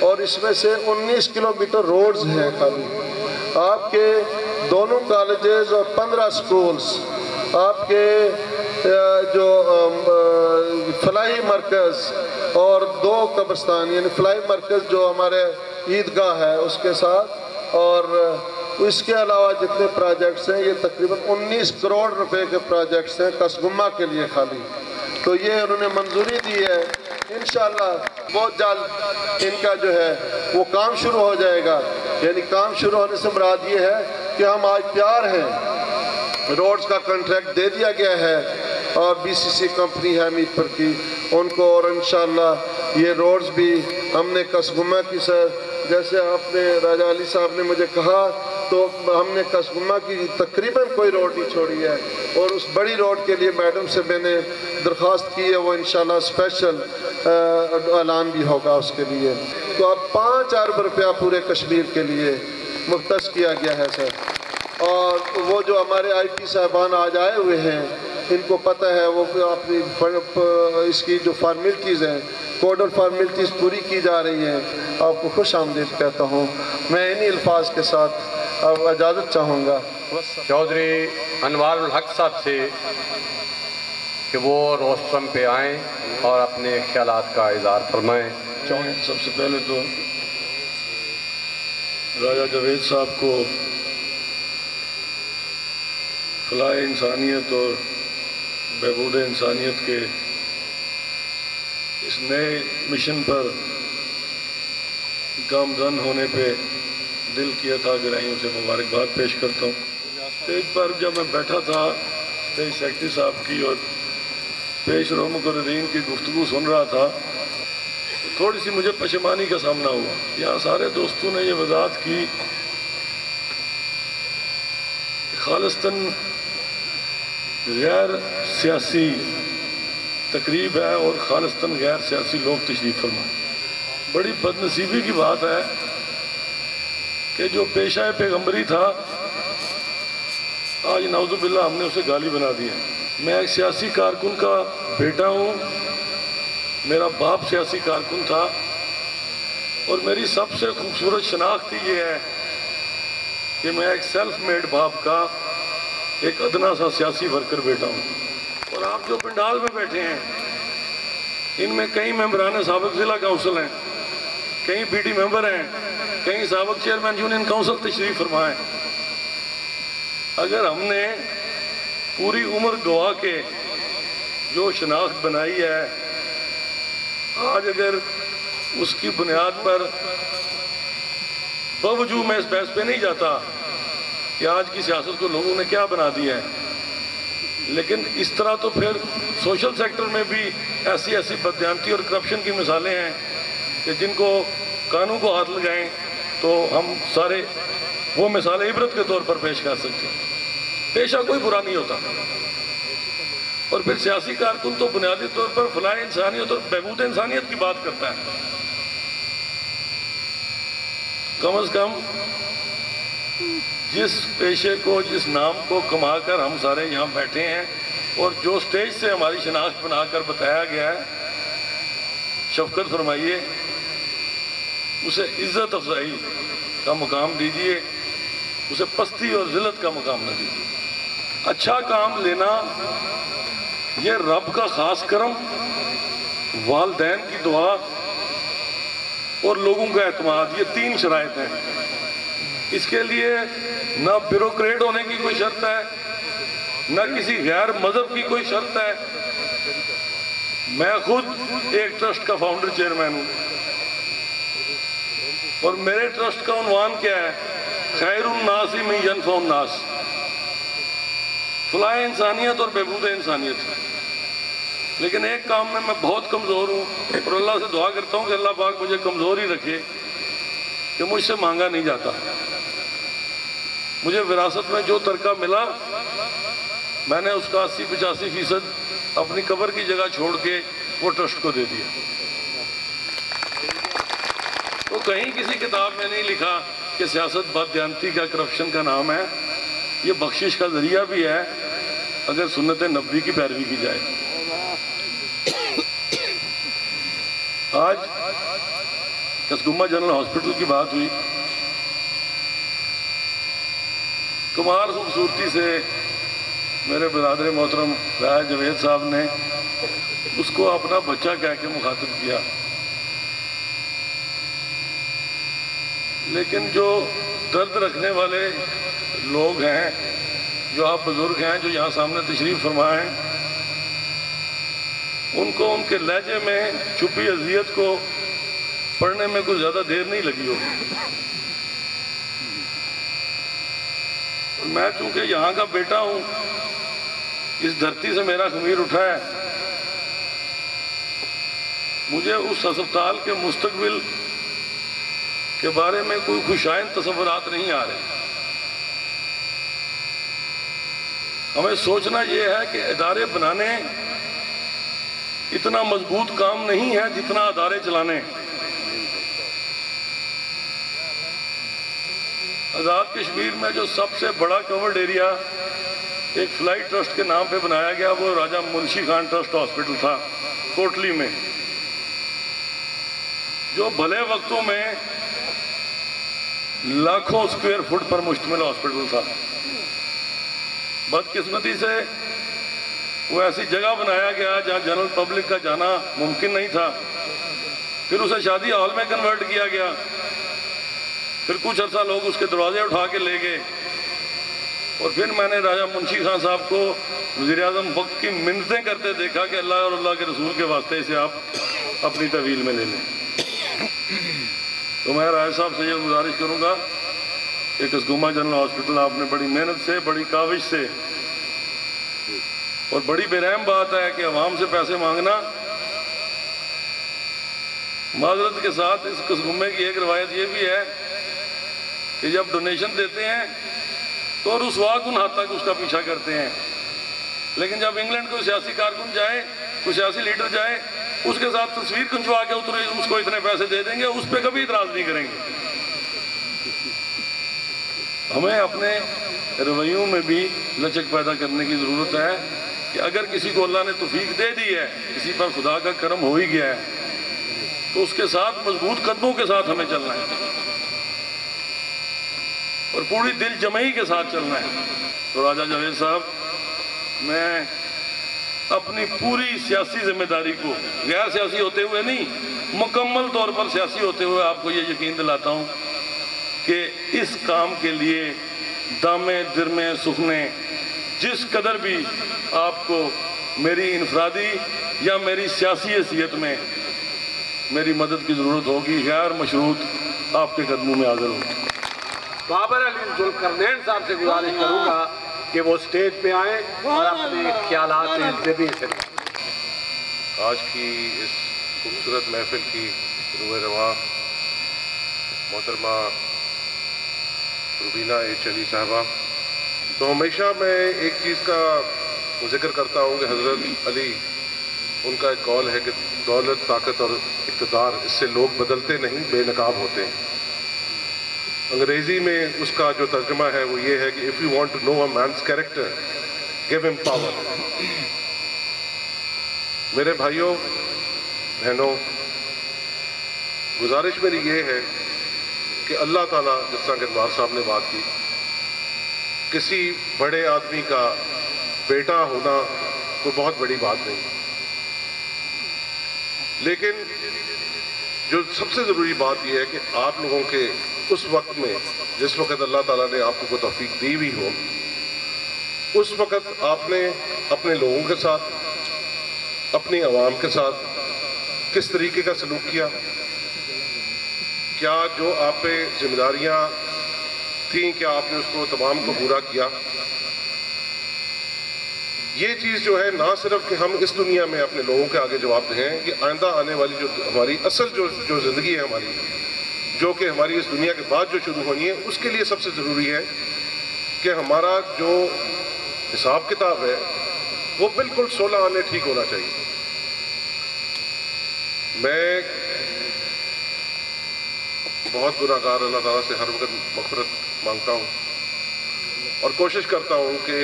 اور اس میں سے 19 کلومیٹر روڈز ہیں. خالی آپ کے دونوں کالجز اور 15 سکولز، آپ کے جو فلاحی مرکز اور 2 قبرستان یعنی فلاحی مرکز جو ہمارے عیدگاہ ہے اس کے ساتھ، اور اس کے علاوہ جتنے پروجیکٹس ہیں یہ تقریباً 19 کروڑ روپے کے پروجیکٹس ہیں کسگمہ کے لیے خالی. تو یہ انہوں نے منظوری دی ہے. انشاءاللہ بہت جلد ان کا جو ہے وہ کام شروع ہو جائے گا. یعنی کام شروع ہونے سے مراد یہ ہے کہ ہم آج تیار ہیں، روڈز کا کنٹریکٹ دے دیا گیا ہے اور BCC کمپنی ہے میٹپر کی ان کو. اور انشاءاللہ یہ روڈز بھی ہم نے کسگمہ کی سر جیسے آپ نے راجہ علی صاحب نے مجھے کہا تو ہم نے کسگمہ کی تقریباً کوئی روڈ نہیں چھوڑی ہے. اور اس بڑی روڈ کے لیے میڈم سے میں نے درخواست کی ہے، وہ انشاءاللہ اسپیشل اعلان بھی ہوگا اس کے لیے. تو اب 5 ارب روپیہ پورے کشمیر کے لیے مختص کیا گیا ہے سر. اور وہ جو ہمارے IT صاحبان آج آئے ہوئے ہیں ان کو پتہ ہے وہ اپنی اس کی جو فارمیلٹیز ہیں، کوڈل فارمیلٹیز پوری کی جا رہی ہیں. آپ کو خوش آمدید کہتا ہوں. میں انہی الفاظ کے ساتھ اب اجازت چاہوں گا چودھری انوار الحق صاحب سے کہ وہ روسٹرم پہ آئیں اور اپنے خیالات کا اظہار فرمائیں. سب سے پہلے تو راجہ جاوید صاحب کو فلاح انسانیت اور بہبود انسانیت کے اس نئے مشن پر گامزن ہونے پہ دل کیا تھا گرائیوں سے مبارکباد پیش کرتا ہوں۔ اسٹیج پر جب میں بیٹھا تھا اسٹیج سیکرٹری صاحب کی اور پیش رو مقررین کی گفتگو سن رہا تھا، تھوڑی سی مجھے پشیمانی کا سامنا ہوا۔ یہاں سارے دوستوں نے یہ وضاحت کی خالصتاً غیر سیاسی تقریب ہے اور خالصتاً غیر سیاسی لوگ تشریف فرمائے۔ بڑی بدنصیبی کی بات ہے کہ جو پیشہ پیغمبری تھا آج نعوذ باللہ ہم نے اسے گالی بنا دیا۔ میں ایک سیاسی کارکن کا بیٹا ہوں، میرا باپ سیاسی کارکن تھا، اور میری سب سے خوبصورت شناخت یہ ہے کہ میں ایک سیلف میڈ باپ کا ایک ادنا سا سیاسی ورکر بیٹا ہوں۔ اور آپ جو پنڈال میں بیٹھے ہیں ان میں کئی ممبران سابق ضلع کونسل ہیں، کئی پی ٹی ممبر ہیں، کئی سابق چیئرمین یونین کونسل تشریف فرمائے۔ اگر ہم نے پوری عمر گوا کے جو شناخت بنائی ہے، آج اگر اس کی بنیاد پر باوجود میں اس بحث پہ نہیں جاتا کہ آج کی سیاست کو لوگوں نے کیا بنا دیا ہے، لیکن اس طرح تو پھر سوشل سیکٹر میں بھی ایسی بددیانتی اور کرپشن کی مثالیں ہیں کہ جن کو قانون کو ہاتھ لگائیں تو ہم سارے وہ مثالیں عبرت کے طور پر پیش کر سکتے ہیں۔ پیشہ کوئی برا نہیں ہوتا، اور پھر سیاسی کارکن تو بنیادی طور پر فلاح انسانیت اور بہبود انسانیت کی بات کرتا ہے۔ کم از کم جس پیشے کو، جس نام کو کما کر ہم سارے یہاں بیٹھے ہیں اور جو سٹیج سے ہماری شناخت بنا کر بتایا گیا ہے، شفقت فرمائیے، اسے عزت افزائی کا مقام دیجئے، اسے پستی اور ذلت کا مقام نہ دیجئے۔ اچھا کام لینا یہ رب کا خاص کرم، والدین کی دعا اور لوگوں کا اعتماد، یہ تین شرائط ہیں۔ اس کے لیے نہ بیوروکریٹ ہونے کی کوئی شرط ہے، نہ کسی غیر مذہب کی کوئی شرط ہے۔ میں خود ایک ٹرسٹ کا فاؤنڈر چیئرمین ہوں، اور میرے ٹرسٹ کا عنوان کیا ہے؟ خیر الناس من ینفع الناس، فلاح انسانیت اور بہبود انسانیت۔ لیکن ایک کام میں بہت کمزور ہوں، اور اللہ سے دعا کرتا ہوں کہ اللہ پاک مجھے کمزور ہی رکھے، کہ مجھ سے مانگا نہیں جاتا۔ مجھے وراثت میں جو ترکہ ملا میں نے اس کا 80-85% اپنی قبر کی جگہ چھوڑ کے وہ ٹرسٹ کو دے دیا۔ تو کہیں کسی کتاب میں نہیں لکھا کہ سیاست بددیانتی کا، کرپشن کا نام ہے۔ یہ بخشش کا ذریعہ بھی ہے اگر سنت نبوی کی پیروی کی جائے۔ آج کسگمہ جنرل ہاسپٹل کی بات ہوئی، کمال خوبصورتی سے میرے برادر محترم راج جوید صاحب نے اس کو اپنا بچہ کہہ کے مخاطب کیا، لیکن جو درد رکھنے والے لوگ ہیں، جو آپ بزرگ ہیں جو یہاں سامنے تشریف فرمائے ہیں، ان کو ان کے لہجے میں چھپی اذیت کو پڑھنے میں کوئی زیادہ دیر نہیں لگی ہوگی۔ میں چونکہ یہاں کا بیٹا ہوں، اس دھرتی سے میرا خمیر اٹھا ہے، مجھے اس ہسپتال کے مستقبل کے بارے میں کوئی خوشائند تصورات نہیں آ رہے۔ ہمیں سوچنا یہ ہے کہ ادارے بنانے اتنا مضبوط کام نہیں ہے جتنا ادارے چلانے۔ آزاد کشمیر میں جو سب سے بڑا کورڈ ایریا ایک فلائی ٹرسٹ کے نام پہ بنایا گیا وہ راجہ منشی خان ٹرسٹ ہاسپٹل تھا کوٹلی میں، جو بھلے وقتوں میں لاکھوں اسکوائر فٹ پر مشتمل ہاسپٹل تھا۔ بدقسمتی سے وہ ایسی جگہ بنایا گیا جہاں جنرل پبلک کا جانا ممکن نہیں تھا، پھر اسے شادی ہال میں کنورٹ کیا گیا، پھر کچھ عرصہ لوگ اس کے دروازے اٹھا کے لے گئے، اور پھر میں نے راجہ منشی خان صاحب کو وزیر اعظم وقت کی منتیں کرتے دیکھا کہ اللہ اور اللہ کے رسول کے واسطے اسے آپ اپنی تحویل میں لے لیں. تو میں راجہ صاحب سے یہ گزارش کروں گا کہ کسگوما جنرل ہاسپٹل آپ نے بڑی محنت سے، بڑی کاوش سے، اور بڑی بے رحم بات ہے کہ عوام سے پیسے مانگنا. معذرت کے ساتھ اس کسگومے کی ایک روایت یہ بھی ہے کہ جب ڈونیشن دیتے ہیں تو رسوا کن حد تک اس کا پیچھا کرتے ہیں، لیکن جب انگلینڈ کوئی سیاسی کارکن جائے، کوئی سیاسی لیڈر جائے، اس کے ساتھ تصویر کھنچوا کے اترے اس کو اتنے پیسے دے دیں گے، اس پہ کبھی اعتراض نہیں کریں گے. ہمیں اپنے رویوں میں بھی لچک پیدا کرنے کی ضرورت ہے کہ اگر کسی کو اللہ نے توفیق دے دی ہے، کسی پر خدا کا کرم ہو ہی گیا ہے، تو اس کے ساتھ مضبوط قدموں کے ساتھ ہمیں چلنا ہے اور پوری دل جمعی کے ساتھ چلنا ہے. تو راجہ جاوید صاحب، میں اپنی پوری سیاسی ذمہ داری کو غیر سیاسی ہوتے ہوئے نہیں، مکمل طور پر سیاسی ہوتے ہوئے آپ کو یہ یقین دلاتا ہوں کہ اس کام کے لیے دامے درمے سکھنے جس قدر بھی آپ کو میری انفرادی یا میری سیاسی حیثیت میں میری مدد کی ضرورت ہوگی، غیر مشروط آپ کے قدموں میں حاضر ہوگی. بابر علی ذوالقرنین صاحب سے گزارش کروں گا کہ وہ سٹیج پہ آئیں اور اپنے خیالات ذہنی سے. آج کی اس خوبصورت محفل کی روح رواں محترمہ روبینہ ایچ علی صاحبہ، تو ہمیشہ میں ایک چیز کا ذکر کرتا ہوں کہ حضرت علی، ان کا ایک قول ہے کہ دولت، طاقت اور اقتدار، اس سے لوگ بدلتے نہیں، بے نقاب ہوتے ہیں. انگریزی میں اس کا جو ترجمہ ہے وہ یہ ہے کہ if you want to know a man's character, give him power. میرے بھائیوں بہنوں، گزارش میری یہ ہے کہ اللہ تعالیٰ، جس طرح کہ انوار صاحب نے بات کی، کسی بڑے آدمی کا بیٹا ہونا کوئی بہت بڑی بات نہیں، لیکن جو سب سے ضروری بات یہ ہے کہ آپ لوگوں کے اس وقت میں، جس وقت اللہ تعالیٰ نے آپ کو توفیق دی ہوئی ہو، اس وقت آپ نے اپنے لوگوں کے ساتھ، اپنی عوام کے ساتھ کس طریقے کا سلوک کیا. کیا جو آپ پہ ذمہ داریاں تھیں، کیا آپ نے اس کو تمام کو پورا کیا؟ یہ چیز جو ہے، نہ صرف کہ ہم اس دنیا میں اپنے لوگوں کے آگے جواب دیں، یہ آئندہ آنے والی جو ہماری اصل جو زندگی ہے ہماری، جو کہ ہماری اس دنیا کے بعد جو شروع ہونی ہے، اس کے لیے سب سے ضروری ہے کہ ہمارا جو حساب کتاب ہے وہ بالکل 16 آنے ٹھیک ہونا چاہیے. میں بہت گناہ گار اللہ تعالیٰ سے ہر وقت مغفرت مانگتا ہوں اور کوشش کرتا ہوں کہ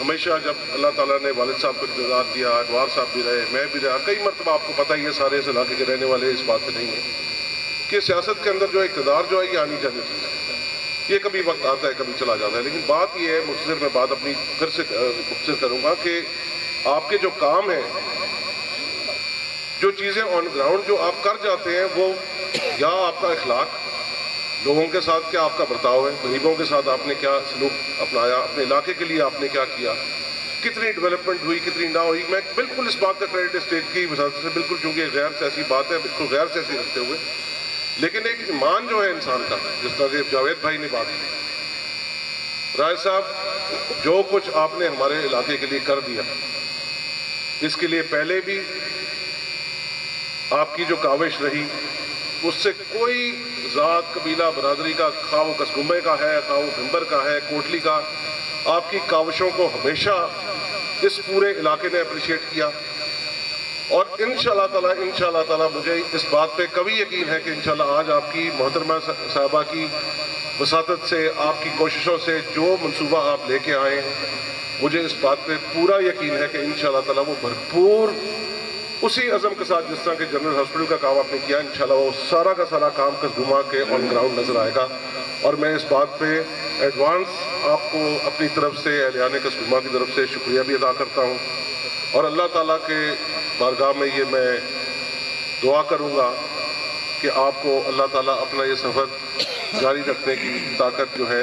ہمیشہ جب اللہ تعالیٰ نے والد صاحب کو اقتدار دیا، انوار صاحب بھی رہے، میں بھی رہا، کئی مرتبہ آپ کو پتہ ہی ہے، سارے اس علاقے کے رہنے والے اس بات پہ نہیں ہیں کہ سیاست کے اندر جو اقتدار جو ہے یہ آنی جانی چیز ہے، یہ کبھی وقت آتا ہے کبھی چلا جاتا ہے. لیکن بات یہ ہے، مختصر میں بات اپنی پھر سے مختصر کروں گا کہ آپ کے جو کام ہیں، جو چیزیں آن گراؤنڈ جو آپ کر جاتے ہیں، وہ یا آپ کا اخلاق، لوگوں کے ساتھ کیا آپ کا برتاؤ ہے، غریبوں کے ساتھ آپ نے کیا سلوک اپنایا، اپنے علاقے کے لیے آپ نے کیا کیا، کتنی ڈیولپمنٹ ہوئی، کتنی نہ ہوئی. میں بالکل اس بات کا کریڈٹ اسٹیج کی وزارت سے، بالکل چونکہ غیر سیاسی بات ہے، بالکل غیر سیاسی رکھتے ہوئے، لیکن ایک ایمان جو ہے انسان کا، جس طرح کہ جاوید بھائی نے بات کی، رائے صاحب جو کچھ آپ نے ہمارے علاقے کے لیے کر دیا، اس کے لیے پہلے بھی آپ کی جو کاوش رہی، اس سے کوئی ذات، قبیلہ، برادری کا، خواہ وہ کسگمے کا ہے، خواہ وہ بھمبر کا ہے، کوٹلی کا، آپ کی کاوشوں کو ہمیشہ اس پورے علاقے نے اپریشیٹ کیا. اور انشاءاللہ تعالیٰ مجھے اس بات پہ کبھی یقین ہے کہ انشاءاللہ آج آپ کی محترمہ صاحبہ کی وساطت سے، آپ کی کوششوں سے جو منصوبہ آپ لے کے آئے ہیں، مجھے اس بات پہ پورا یقین ہے کہ انشاءاللہ تعالیٰ وہ بھرپور اسی عزم کے ساتھ، جس طرح کہ جنرل ہاسپٹل کا کام آپ نے کیا، انشاءاللہ وہ سارا کا سارا کام کسگوما کے آن گراؤنڈ نظر آئے گا. اور میں اس بات پہ ایڈوانس آپ کو اپنی طرف سے، اہلیان کسگوما کی طرف سے شکریہ بھی ادا کرتا ہوں، اور اللہ تعالیٰ کے بارگاہ میں یہ میں دعا کروں گا کہ آپ کو اللہ تعالیٰ اپنا یہ سفر جاری رکھنے کی طاقت جو ہے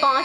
5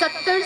70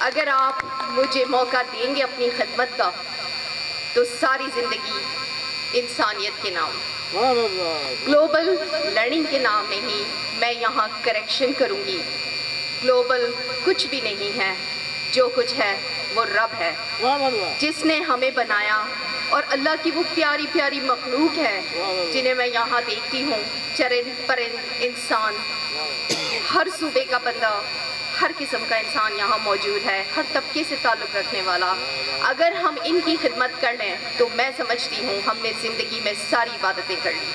اگر آپ مجھے موقع دیں گے اپنی خدمت کا تو ساری زندگی انسانیت کے نام، گلوبل لرننگ کے نام نہیں، میں یہاں کریکشن کروں گی۔ گلوبل کچھ بھی نہیں ہے، جو کچھ ہے وہ رب ہے جس نے ہمیں بنایا، اور اللہ کی وہ پیاری پیاری مخلوق ہے جنہیں میں یہاں دیکھتی ہوں، چرند پرند انسان، ہر صوبے کا بندہ، ہر قسم کا انسان یہاں موجود ہے، ہر طبقے سے تعلق رکھنے والا۔ اگر ہم ان کی خدمت کر لیں تو میں سمجھتی ہوں ہم نے زندگی میں ساری عبادتیں کر لی۔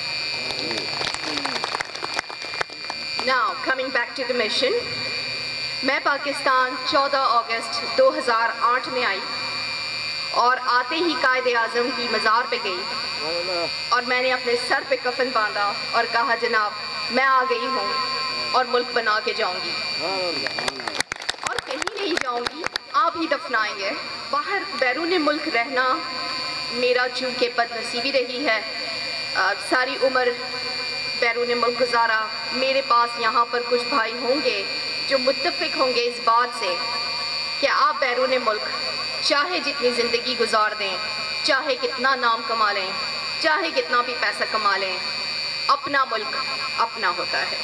Now, coming back to the mission, میں پاکستان 14 اگست 2008 میں آئی اور آتے ہی قائد اعظم کی مزار پہ گئی اور میں نے اپنے سر پہ کفن باندھا اور کہا جناب میں آ گئی ہوں اور ملک بنا کے جاؤں گی، اور کہیں نہیں جاؤں گی، آپ ہی دفنائیں گے۔ باہر بیرون ملک رہنا میرا چونکہ بد نصیبی رہی ہے، ساری عمر بیرون ملک گزارا، میرے پاس یہاں پر کچھ بھائی ہوں گے جو متفق ہوں گے اس بات سے کہ آپ بیرون ملک چاہے جتنی زندگی گزار دیں، چاہے کتنا نام کما لیں، چاہے کتنا بھی پیسہ کما لیں، اپنا ملک اپنا ہوتا ہے،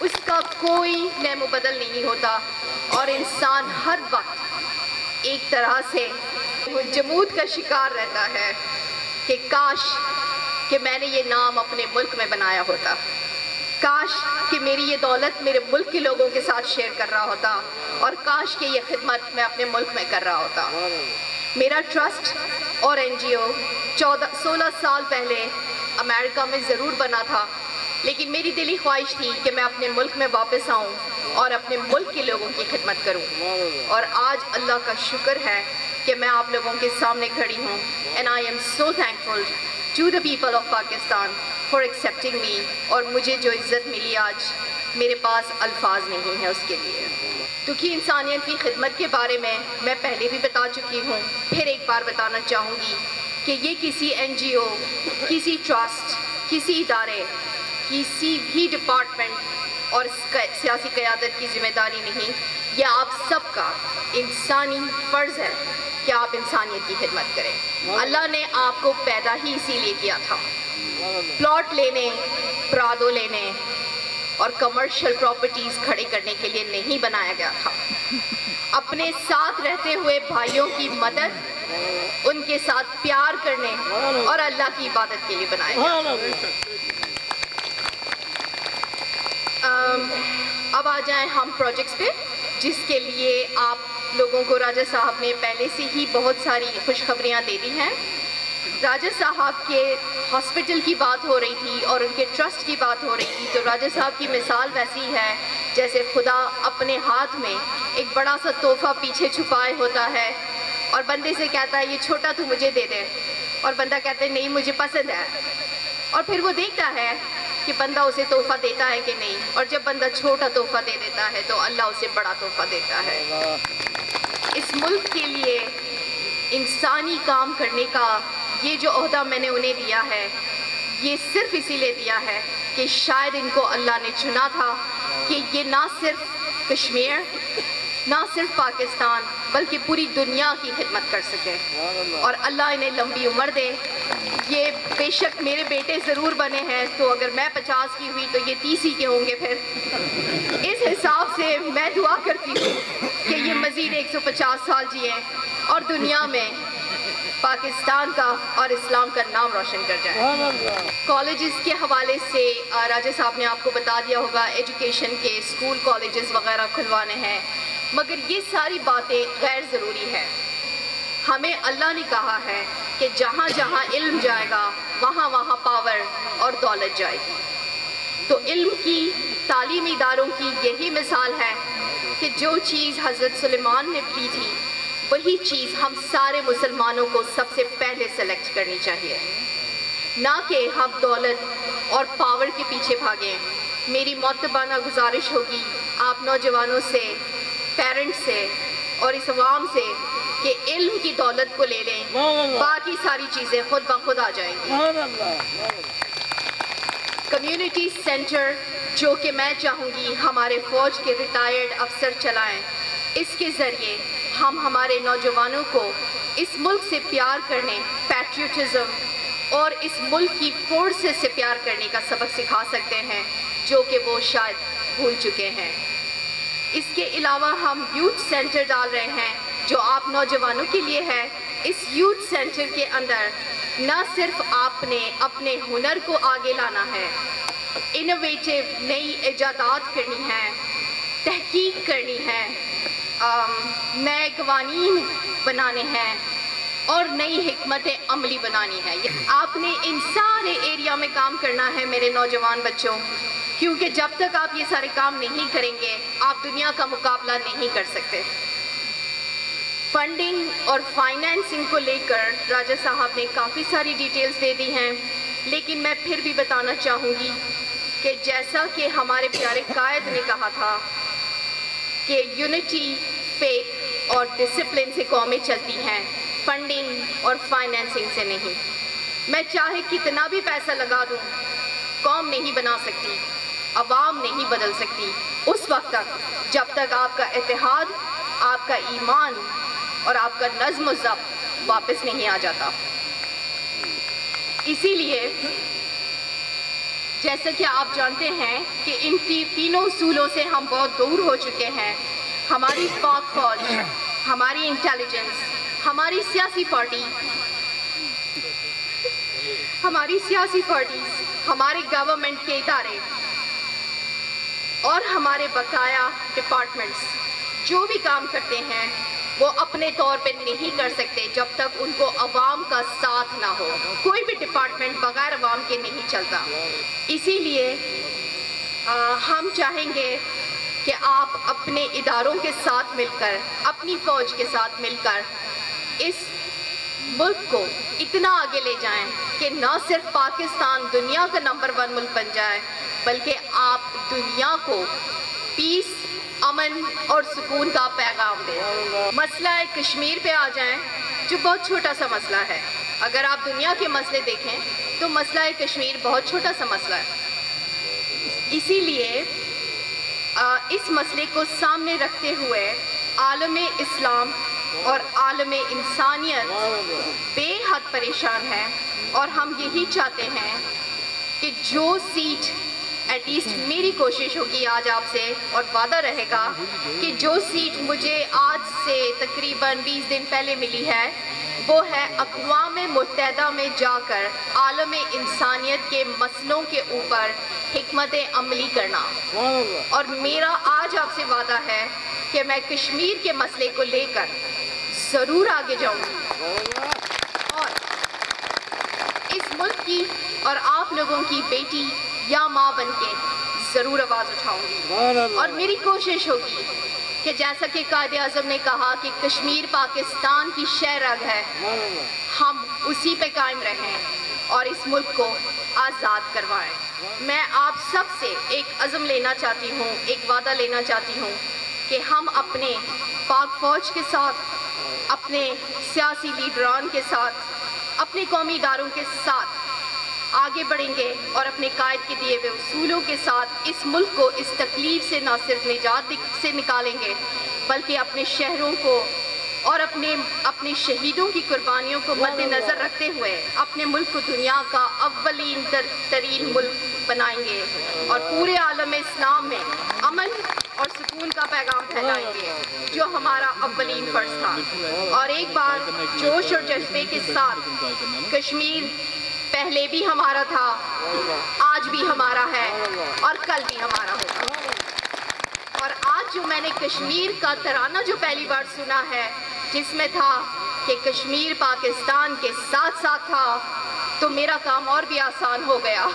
اس کا کوئی نعم و بدل نہیں ہوتا، اور انسان ہر وقت ایک طرح سے جمود کا شکار رہتا ہے کہ کاش کہ میں نے یہ نام اپنے ملک میں بنایا ہوتا، کاش کہ میری یہ دولت میرے ملک کے لوگوں کے ساتھ شیئر کر رہا ہوتا، اور کاش کہ یہ خدمت میں اپنے ملک میں کر رہا ہوتا۔ میرا ٹرسٹ اور NGO 16 سال پہلے امریکہ میں ضرور بنا تھا، لیکن میری دلی خواہش تھی کہ میں اپنے ملک میں واپس آؤں اور اپنے ملک کے لوگوں کی خدمت کروں، اور آج اللہ کا شکر ہے کہ میں آپ لوگوں کے سامنے کھڑی ہوں۔ And I am so thankful to the people of Pakistan for accepting me، اور مجھے جو عزت ملی آج میرے پاس الفاظ نہیں ہیں اس کے لیے۔ دکھی انسانیت کی خدمت کے بارے میں پہلے بھی بتا چکی ہوں، پھر ایک بار بتانا چاہوں گی کہ یہ کسی NGO، کسی ٹرسٹ، کسی ادارے، کسی بھی ڈپارٹمنٹ اور سیاسی قیادت کی ذمہ داری نہیں، یہ آپ سب کا انسانی فرض ہے کہ آپ انسانیت کی خدمت کریں۔ اللہ نے آپ کو پیدا ہی اسی لیے کیا تھا، پلاٹ لینے، پرادو لینے اور کمرشل پراپرٹیز کھڑے کرنے کے لیے نہیں بنایا گیا تھا، اپنے ساتھ رہتے ہوئے بھائیوں کی مدد، ان کے ساتھ پیار کرنے اور اللہ کی عبادت کے لیے بنایا گیا۔ اب آ جائیں ہم پروجیکٹس پہ، جس کے لیے آپ لوگوں کو راجہ صاحب نے پہلے سے ہی بہت ساری خوشخبریاں دے دی ہیں۔ راجہ صاحب کے ہاسپٹل کی بات ہو رہی تھی اور ان کے ٹرسٹ کی بات ہو رہی تھی، تو راجہ صاحب کی مثال ویسی ہے جیسے خدا اپنے ہاتھ میں ایک بڑا سا تحفہ پیچھے چھپائے ہوتا ہے اور بندے سے کہتا ہے یہ چھوٹا تو مجھے دے دے، اور بندہ کہتا ہے نہیں مجھے پسند ہے، اور پھر وہ دیکھتا ہے کہ بندہ اسے تحفہ دیتا ہے کہ نہیں، اور جب بندہ چھوٹا تحفہ دے دیتا ہے تو اللہ اسے بڑا تحفہ دیتا ہے۔ اس ملک کے لیے انسانی کام کرنے کا یہ جو عہدہ میں نے انہیں دیا ہے، یہ صرف اسی لیے دیا ہے کہ شاید ان کو اللہ نے چنا تھا کہ یہ نہ صرف کشمیر، نہ صرف پاکستان، بلکہ پوری دنیا کی خدمت کر سکے، اور اللہ انہیں لمبی عمر دے۔ یہ بے شک میرے بیٹے ضرور بنے ہیں، تو اگر میں 50 کی ہوئی تو یہ 30 ہی کے ہوں گے، پھر اس حساب سے میں دعا کرتی ہوں کہ یہ مزید 150 سال جئیں اور دنیا میں پاکستان کا اور اسلام کا نام روشن کر جائے۔ کالجز کے حوالے سے راجہ صاحب نے آپ کو بتا دیا ہوگا، ایجوکیشن کے اسکول کالجز وغیرہ کھلوانے ہیں، مگر یہ ساری باتیں غیر ضروری ہیں۔ ہمیں اللہ نے کہا ہے کہ جہاں جہاں علم جائے گا وہاں وہاں پاور اور دولت جائے گی، تو علم کی، تعلیمی اداروں کی یہی مثال ہے کہ جو چیز حضرت سلیمان نے کی تھی وہی چیز ہم سارے مسلمانوں کو سب سے پہلے سلیکٹ کرنی چاہیے، نہ کہ ہم دولت اور پاور کے پیچھے بھاگیں۔ میری معتبانہ گزارش ہوگی آپ نوجوانوں سے، پیرنٹس سے اور اس عوام سے کہ علم کی دولت کو لے لیں، باقی ساری چیزیں خود بخود آ جائیں گی۔ کمیونٹی سینٹر جو کہ میں چاہوں گی ہمارے فوج کے ریٹائرڈ افسر چلائیں۔ اس کے ذریعے ہم ہمارے نوجوانوں کو اس ملک سے پیار کرنے، پیٹریوٹزم اور اس ملک کی فورسز سے پیار کرنے کا سبق سکھا سکتے ہیں، جو کہ وہ شاید بھول چکے ہیں۔ اس کے علاوہ ہم یوتھ سینٹر ڈال رہے ہیں جو آپ نوجوانوں کے لیے ہے۔ اس یوتھ سینٹر کے اندر نہ صرف آپ نے اپنے ہنر کو آگے لانا ہے، انوویٹیو نئی ایجادات کرنی ہے، تحقیق کرنی ہے، نئے قوانین بنانے ہیں اور نئی حکمت عملی بنانی ہے۔ آپ نے ان سارے ایریا میں کام کرنا ہے میرے نوجوان بچوں، کیونکہ جب تک آپ یہ سارے کام نہیں کریں گے آپ دنیا کا مقابلہ نہیں کر سکتے۔ فنڈنگ اور فائنینسنگ کو لے کر راجہ صاحب نے کافی ساری ڈیٹیلز دے دی ہیں، لیکن میں پھر بھی بتانا چاہوں گی کہ جیسا کہ ہمارے پیارے قائد نے کہا تھا کہ یونٹی، فیتھ اور ڈسپلن سے قومیں چلتی ہیں، فنڈنگ اور فائنینسنگ سے نہیں۔ میں چاہے کتنا بھی پیسہ لگا دوں، قوم نہیں بنا سکتی، عوام نہیں بدل سکتی اس وقت تک جب تک آپ کا اتحاد، آپ کا ایمان اور آپ کا نظم و ضبط واپس نہیں آ جاتا۔ اسی لیے جیسا کہ آپ جانتے ہیں کہ ان تینوں اصولوں سے ہم بہت دور ہو چکے ہیں۔ ہماری پاک فوج، ہماری انٹیلیجنس، ہماری سیاسی پارٹی، ہمارے گورنمنٹ کے ادارے اور ہمارے بقایا ڈپارٹمنٹس جو بھی کام کرتے ہیں وہ اپنے طور پہ نہیں کر سکتے جب تک ان کو عوام کا ساتھ نہ ہو۔ کوئی بھی ڈپارٹمنٹ بغیر عوام کے نہیں چلتا۔ اسی لیے ہم چاہیں گے کہ آپ اپنے اداروں کے ساتھ مل کر، اپنی فوج کے ساتھ مل کر اس ملک کو اتنا آگے لے جائیں کہ نہ صرف پاکستان دنیا کا نمبر 1 ملک بن جائے، بلکہ آپ دنیا کو پیس، امن اور سکون کا پیغام دیں۔ مسئلہ کشمیر پہ آ جائیں جو بہت چھوٹا سا مسئلہ ہے۔ اگر آپ دنیا کے مسئلے دیکھیں تو مسئلہ کشمیر بہت چھوٹا سا مسئلہ ہے۔ اسی لیے اس مسئلے کو سامنے رکھتے ہوئے عالم اسلام اور عالم انسانیت بے حد پریشان ہے، اور ہم یہی چاہتے ہیں کہ جو سیٹ، ایٹ لیسٹ میری کوشش ہوگی آج آپ سے اور وعدہ رہے گا کہ جو سیٹ مجھے آج سے تقریباً 20 دن پہلے ملی ہے وہ ہے اقوام متحدہ میں جا کر عالم انسانیت کے مسئلوں کے اوپر حکمت عملی کرنا۔ اور میرا آج آپ سے وعدہ ہے کہ میں کشمیر کے مسئلے کو لے کر ضرور آگے جاؤں گی اور اس ملک کی اور آپ لوگوں کی بیٹی یا ماں بن کے ضرور آواز اٹھاؤں گی۔ اور میری کوشش ہوگی کہ جیسا کہ قائد اعظم نے کہا کہ کشمیر پاکستان کی شہ رگ ہے، ہم اسی پہ قائم رہیں اور اس ملک کو آزاد کروائیں۔ میں آپ سب سے ایک عزم لینا چاہتی ہوں، ایک وعدہ لینا چاہتی ہوں کہ ہم اپنے پاک فوج کے ساتھ، اپنے سیاسی لیڈران کے ساتھ، اپنے قومی اداروں کے ساتھ آگے بڑھیں گے اور اپنے قائد کے دیے ہوئے اصولوں کے ساتھ اس ملک کو اس تکلیف سے نہ صرف نجات سے نکالیں گے بلکہ اپنے شہروں کو اور اپنے شہیدوں کی قربانیوں کو مد نظر رکھتے ہوئے اپنے ملک کو دنیا کا اولین ترین ملک بنائیں گے اور پورے عالم اسلام میں امن اور سکون کا پیغام پھیلائیں گے جو ہمارا اولین فرض تھا۔ اور ایک بار جوش اور جذبے کے ساتھ کشمیر پہلے بھی ہمارا تھا، آج بھی ہمارا ہے اور کل بھی ہمارا ہوگا۔ اور آج جو میں نے کشمیر کا ترانہ جو پہلی بار سنا ہے جس میں تھا کہ کشمیر پاکستان کے ساتھ ساتھ تھا، تو میرا کام اور بھی آسان ہو گیا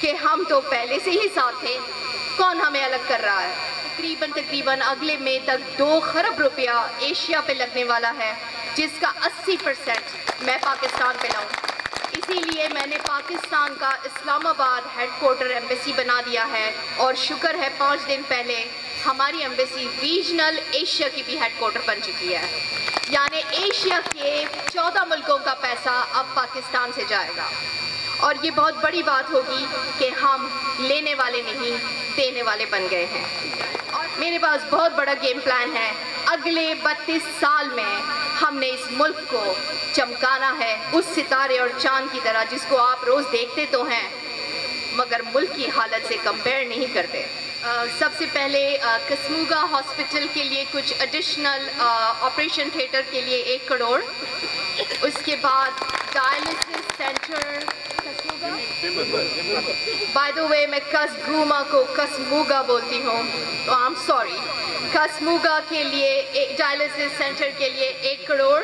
کہ ہم تو پہلے سے ہی ساتھ تھے، کون ہمیں الگ کر رہا ہے۔ تقریباً اگلے مئی تک 2 خرب روپیہ ایشیا پہ لگنے والا ہے، جس کا 80% میں پاکستان پہ لاؤں۔ اسی لیے میں نے پاکستان کا اسلام آباد ہیڈ کوارٹر ایمبیسی بنا دیا ہے، اور شکر ہے 5 دن پہلے ہماری ایمبیسی ریجنل ایشیا کی بھی ہیڈ کوارٹر بن چکی ہے، یعنی ایشیا کے 14 ملکوں کا پیسہ اب پاکستان سے جائے گا، اور یہ بہت بڑی بات ہوگی کہ ہم لینے والے نہیں دینے والے بن گئے ہیں۔ اور میرے پاس بہت بڑا گیم پلان ہے۔ اگلے 32 سال میں ہم نے اس ملک کو چمکانا ہے اس ستارے اور چاند کی طرح جس کو آپ روز دیکھتے تو ہیں مگر ملک کی حالت سے کمپیئر نہیں کرتے۔ سب سے پہلے کسموگا ہاسپٹل کے لیے کچھ ایڈیشنل آپریشن تھیٹر کے لیے 1 کروڑ، اس کے بعد ڈائلسس سینٹر بائی دا وے میں کسگوما کو کسموگا بولتی ہوں تو آئی ایم سوری، کسموگا کے لیے ڈائلسس سینٹر کے لیے 1 کروڑ،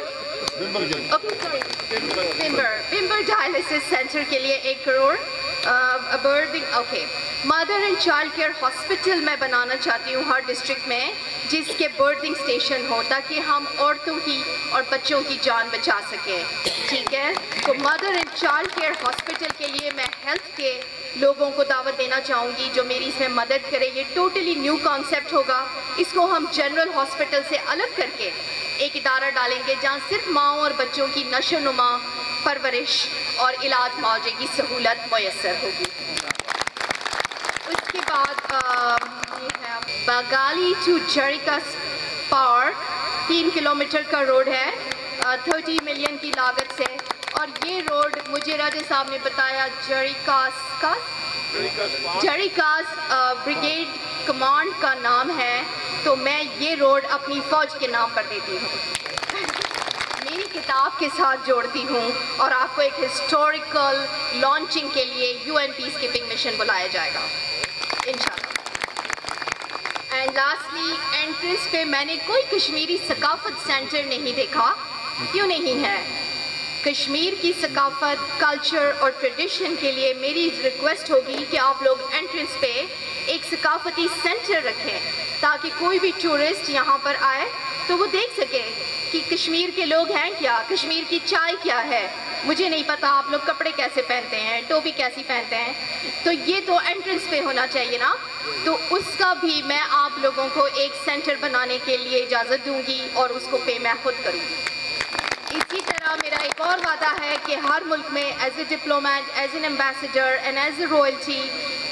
بمبر ڈائلسس سینٹر کے لیے 1 crore, mother and child care hospital میں بنانا چاہتی ہوں ہر ڈسٹرکٹ میں جس کے برتھنگ اسٹیشن ہو تاکہ ہم عورتوں کی اور بچوں کی جان بچا سکیں، ٹھیک ہے؟ تو mother and child care hospital کے لیے میں ہیلتھ کے لوگوں کو دعوت دینا چاہوں گی جو میری اس میں مدد کرے۔ یہ ٹوٹلی نیو کانسیپٹ ہوگا، اس کو ہم جنرل ہاسپٹل سے الگ کر کے ایک ادارہ ڈالیں گے جہاں صرف ماؤں اور بچوں کی نشو نما، پرورش اور علاج معالجے کی سہولت میسر ہوگی۔ اس کے بعد باگالی ٹو جریکاس پارک 3 کلومیٹر کا روڈ ہے 30 ملین کی لاگت سے، اور یہ روڈ مجھے راجہ صاحب نے بتایا جریکاس بریگیڈ کمانڈ کا نام ہے، تو میں یہ روڈ اپنی فوج کے نام پر دیتی ہوں، میری کتاب کے ساتھ جوڑتی ہوں، اور آپ کو ایک ہسٹوریکل لانچنگ کے لیے UN پیس کیپنگ مشن بلایا جائے گا انشاءاللہ۔ اینڈ لاسٹلی انٹرنس پہ میں نے کوئی کشمیری ثقافت سینٹر نہیں دیکھا، کیوں نہیں ہے؟ کشمیر کی ثقافت، کلچر اور ٹریڈیشن کے لیے میری ریکویسٹ ہوگی کہ آپ لوگ انٹرنس پہ ایک ثقافتی سینٹر رکھیں تاکہ کوئی بھی ٹورسٹ یہاں پر آئے تو وہ دیکھ سکے کہ کشمیر کے لوگ ہیں کیا، کشمیر کی چائے کیا ہے، مجھے نہیں پتا آپ لوگ کپڑے کیسے پہنتے ہیں، ٹوپی کیسی پہنتے ہیں، تو یہ تو انٹرنس پہ ہونا چاہیے نا، تو اس کا بھی میں آپ لوگوں کو ایک سینٹر بنانے کے لیے اجازت دوں گی اور اس کو پے میں خود کروں گی۔ اسی طرح میرا ایک اور وعدہ ہے کہ ہر ملک میں as a diplomat, as an ambassador and as a royalty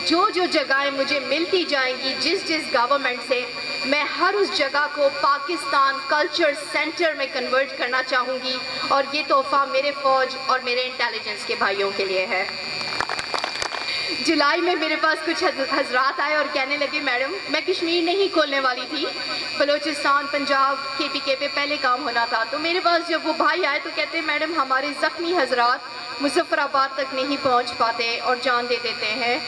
جو جگہیں مجھے ملتی جائیں گی جس گورنمنٹ سے، میں ہر اس جگہ کو پاکستان کلچر سینٹر میں کنورٹ کرنا چاہوں گی، اور یہ تحفہ میرے فوج اور میرے انٹیلیجنس کے بھائیوں کے لیے ہے۔ جولائی میں میرے پاس کچھ حضرات آئے اور کہنے لگے میڈم میں کشمیر نہیں کھولنے والی تھی، بلوچستان، پنجاب، KPK پہ پہلے کام ہونا تھا، تو میرے پاس جب وہ بھائی آئے تو کہتے میڈم ہمارے زخمی حضرات مظفر آباد تک نہیں پہنچ پاتے اور جان دے دیتے ہیں،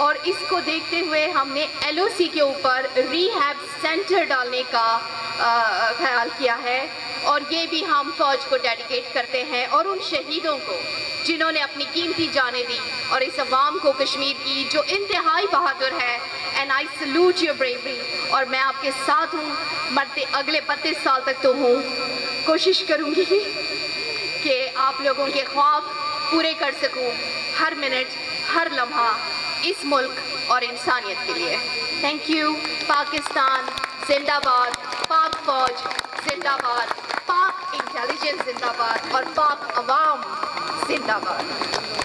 اور اس کو دیکھتے ہوئے ہم نے LOC کے اوپر ریہیب سینٹر ڈالنے کا خیال کیا ہے، اور یہ بھی ہم فوج کو ڈیڈیکیٹ کرتے ہیں اور ان شہیدوں کو جنہوں نے اپنی قیمتی جانیں دی، اور اس عوام کو کشمیر کی جو انتہائی بہادر ہے، and I salute your bravery, اور میں آپ کے ساتھ ہوں، مرتے اگلے 32 سال تک تو ہوں، کوشش کروں گی کہ آپ لوگوں کے خواب پورے کر سکوں، ہر منٹ ہر لمحہ اس ملک اور انسانیت کے لیے۔ Thank you. پاکستان زندہ باد، پاک فوج زندہ باد، پاک انٹیلیجنس زندہ باد، اور پاک عوام زندہ باد۔